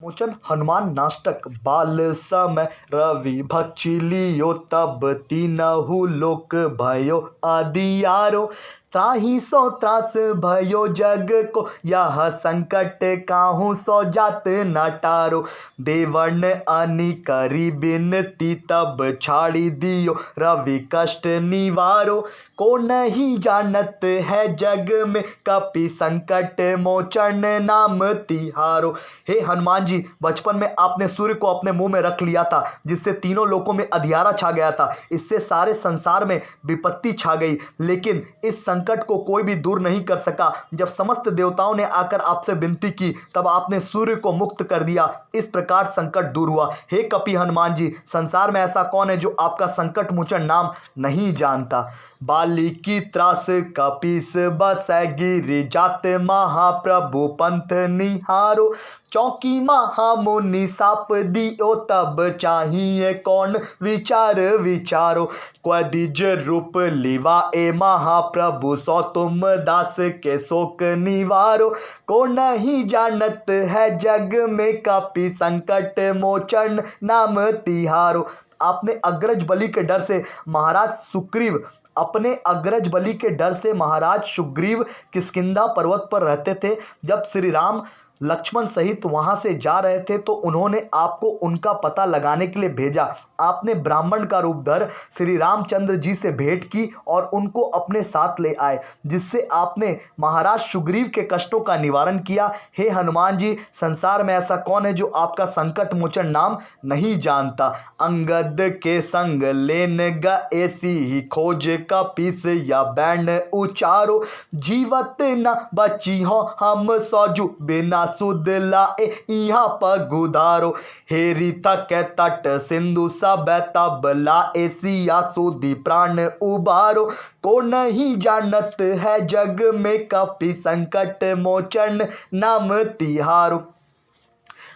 मोचन हनुमान नाष्टक बाल समय रवि भक्षिलियो तब तीनहु लोक भयो आदियारो त्राहि सो त्रास भयो जग को यह संकट काहू सो जात न टारो देवन अनि करी बिनती तब छाड़ी दियो रवि कष्ट निवारो को नहीं जानत है जग में कपि संकट मोचन नाम तिहारो। हे हनुमान जी, बचपन में आपने सूर्य को अपने मुंह में रख लिया था जिससे तीनों लोकों में अंधियारा छा गया था। इससे सारे संसार में विपत्ति छा गई, लेकिन इस संकट को कोई भी दूर नहीं कर सका। जब समस्त देवताओं ने आकर आपसे विनती की तब आपने सूर्य को मुक्त कर दिया। इस प्रकार संकट दूर हुआ। हे कपि हनुमान जी, संसार में ऐसा कौन है जो आपका संकट मोचन नाम नहीं जानता। बाली की त्रास कपीस बसै गिरि जात महाप्रभु पंथ निहारो चौकी महामुनि साप दियो तब चाहिए कौन विचार विचारो क्वदिज रूप लिवा ए महाप्रभु सो तुम दास के शोक निवारो को नहीं जानत है जग में कपि संकट मोचन नाम तिहारो। आपने अग्रज बलि के डर से महाराज सुग्रीव किष्किंधा पर्वत पर रहते थे। जब श्री राम लक्ष्मण सहित वहां से जा रहे थे तो उन्होंने आपको उनका पता लगाने के लिए भेजा। आपने ब्राह्मण का रूप धर श्री रामचंद्र जी से भेंट की और उनको अपने साथ ले आए, जिससे आपने महाराज सुग्रीव के कष्टों का निवारण किया। हे हनुमान जी, संसार में ऐसा कौन है जो आपका संकट मोचन नाम नहीं जानता। अंगद के संग लेन गए सी खोज का पीस या बैंड उचारो जीवत न बची हो हम सौजू बिना सुध लाए यहाँ पर गुदारो हेरी तक तट सिंधु सब तब लाए सिया सुधी प्राण उबारो को नहीं जानत है जग में कपि संकट मोचन नाम तिहारो।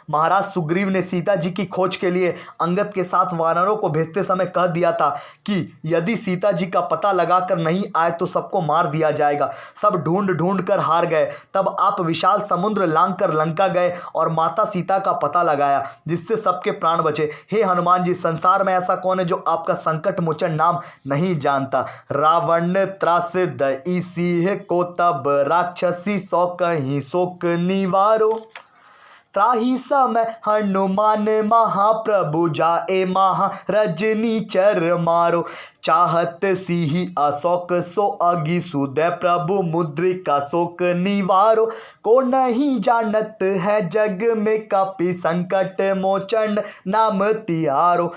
महाराज सुग्रीव ने सीता जी की खोज के लिए अंगद के साथ वानरों को भेजते समय कह दिया था कि यदि सीता जी का पता लगाकर नहीं आए तो सबको मार दिया जाएगा। सब ढूंढ ढूंढ कर हार गए। तब आप विशाल समुद्र लांघ कर लंका गए और माता सीता का पता लगाया, जिससे सबके प्राण बचे। हे हनुमान जी, संसार में ऐसा कौन है जो आपका संकट मोचन नाम नहीं जानता। रावण त्रास दई सिंह को तब राक्षसी सो कहीं शोक निवारो त्राहि समय हनुमान महाप्रभु जाए महा रजनी चर मारो चाहत सिहि अशोक सो अगी सुदय प्रभु मुद्रिका शोक निवारो को नहीं जानत है जग में कपि संकट मोचन नाम तिहारो।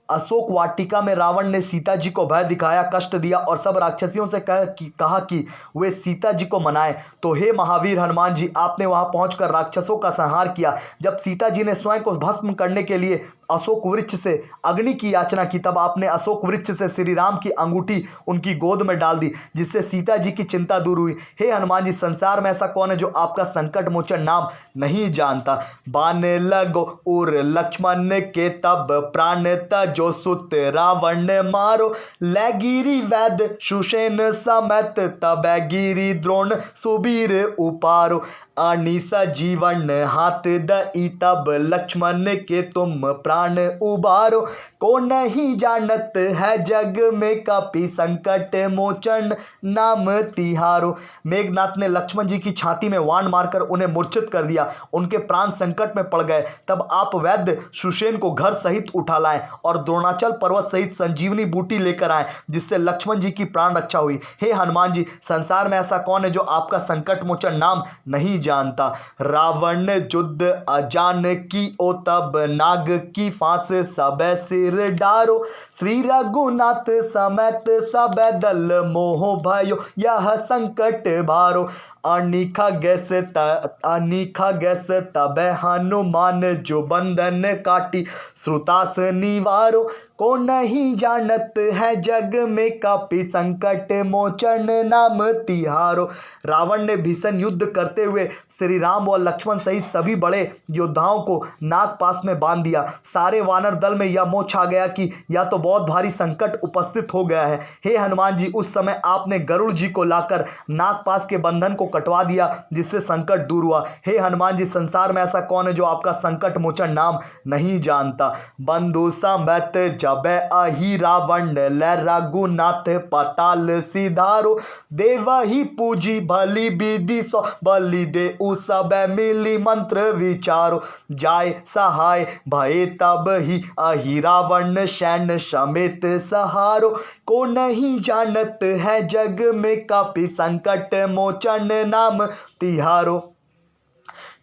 अशोक वाटिका में रावण ने सीता जी को भय दिखाया, कष्ट दिया और सब राक्षसियों से कहा कि वे सीता जी को मनाएं। तो हे महावीर हनुमान जी, आपने वहां पहुंचकर राक्षसों का संहार किया। जब सीता जी ने स्वयं को भस्म करने के लिए अशोक वृक्ष से अग्नि की याचना की, तब आपने अशोक वृक्ष से श्री राम की अंगूठी उनकी गोद में डाल दी, जिससे सीता जी की चिंता दूर हुई। हे हनुमान जी, संसार में ऐसा कौन है जो आपका संकट मोचन नाम नहीं जानता। बाण लगो उर लक्ष्मण के तब प्राण तजो सुत रावण मारो लगिरी वैद सुषेण समेत तब गिरी द्रोण सुबीर उपारो अनिस जीवन हाथ दई तब लक्ष्मण के तुम प्राण उबारो को नहीं जानत है जग में कपि संकट मोचन नाम तिहारो। मेघनाथ ने लक्ष्मण जी की छाती में वाण मारकर उन्हें मूर्छित कर दिया। उनके प्राण संकट में पड़ गए। तब आप वैद्य सुषेण को घर सहित उठा लाएं और द्रोणाचल पर्वत सहित संजीवनी बूटी लेकर आए, जिससे लक्ष्मण जी की प्राण रक्षा हुई। हे हनुमान जी, संसार में ऐसा कौन है जो आपका संकट मोचन नाम नहीं जानता। रावण युद्ध अजान की ओ तब नाग की फांस सब सिर डारो श्री रघुनाथ समेत सब दल मोह भयो यह संकट भारो अनिखा गैस तब हनुमान जो बंधन काटी श्रुतास निवारो को नहीं जानत है जग में कपि संकट मोचन नाम तिहारो। रावण ने भीषण युद्ध करते हुए श्री राम व लक्ष्मण सहित सभी बड़े योद्धाओं को नागपाश में बांध दिया। सारे वानर दल में यह मोह छा गया कि यह तो बहुत भारी संकट उपस्थित हो गया है। हे हनुमान जी, उस समय आपने गरुड़ जी को लाकर नागपाश के बंधन को कटवा दिया, जिससे संकट दूर हुआ। हे हनुमान जी, संसार में ऐसा कौन है जो आपका संकट मोचन नाम नहीं जानता। बंधु समेत जब अहि रावण ले रघुनाथ पाताल सिधारो, देवहि पूजी भली विधि सो बलि दे सब मिली मंत्र विचारो, जाय सहाय भय तब ही अहि रावण सैन्य समेत सहारो, को नहीं जानत है जग में कापी संकट मोचन नाम तिहारो।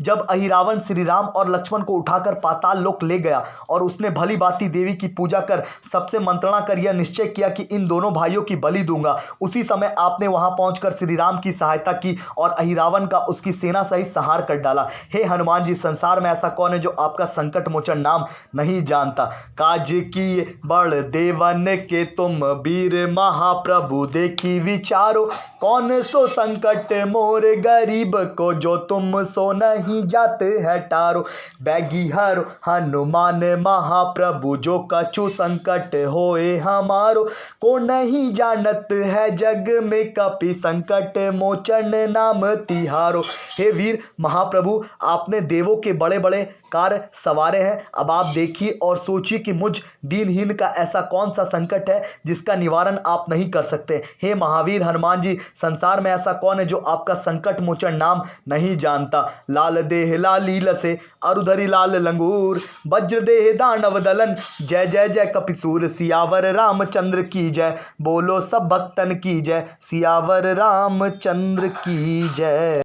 जब अहिरावण श्री राम और लक्ष्मण को उठाकर पाताल लोक ले गया और उसने भली भांति देवी की पूजा कर सबसे मंत्रणा कर यह निश्चय किया कि इन दोनों भाइयों की बलि दूंगा, उसी समय आपने वहां पहुंचकर श्री राम की सहायता की और अहिरावण का उसकी सेना सहित संहार कर डाला। हे हनुमान जी, संसार में ऐसा कौन है जो आपका संकट मोचन नाम नहीं जानता। काज किए बड़ देवन के तुम वीर महाप्रभु देखी विचारो, कौन सो संकट मोर गरीब को जो तुम सो नहीं जाते है टारो, बैगी हर हनुमान महाप्रभु जो कछु संकट होए हमारो, को नहीं जानत है जग में कपि संकट मोचन नाम तिहारो। हे वीर महाप्रभु, आपने देवों के बड़े बड़े कार्य सवारे हैं। अब आप देखिए और सोचिए कि मुझ दीनहीन का ऐसा कौन सा संकट है जिसका निवारण आप नहीं कर सकते। हे महावीर हनुमान जी, संसार में ऐसा कौन है जो आपका संकट मोचन नाम नहीं जानता। लाल देह लालील से अरुधरी लाल लंगूर, वज्र देह दानव दलन, जय जय जय कपिसूर, सियावर रामचंद्र की जय, बोलो सब भक्तन की जय, सियावर रामचंद्र की जय।